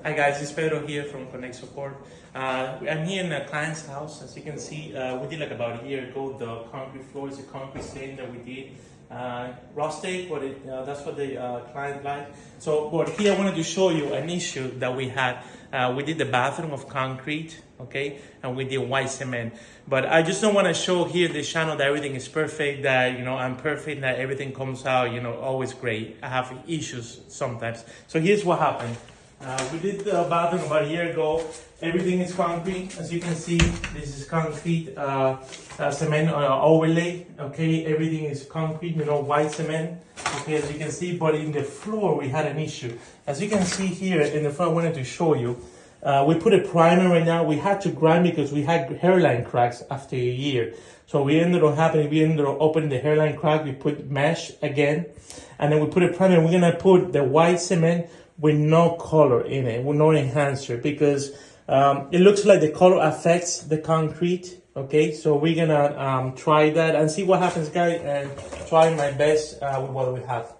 Hi guys, it's Pedro here from Connect Support. I'm here in a client's house. As you can see, we did like about a year ago the concrete floor. It's a concrete stain that we did. Rustic, that's what the client liked. But here I wanted to show you an issue that we had. We did the bathroom of concrete, okay, and we did white cement. But I just don't want to show here the channel that everything is perfect, that I'm perfect, that everything comes out always great. I have issues sometimes. So here's what happened. We did the bathroom about a year ago. Everything is concrete. As you can see, this is concrete cement overlay. Okay, everything is concrete, white cement. Okay, as you can see, but in the floor we had an issue. As you can see here in the front, I wanted to show you. We put a primer right now. We had to grind because we had hairline cracks after a year. So we ended up opening the hairline crack. We put mesh again, and then we put a primer. We're gonna put the white cement with no color in it, with no enhancer, because it looks like the color affects the concrete. Okay, so we're gonna try that and see what happens, guys, and try my best with what we have.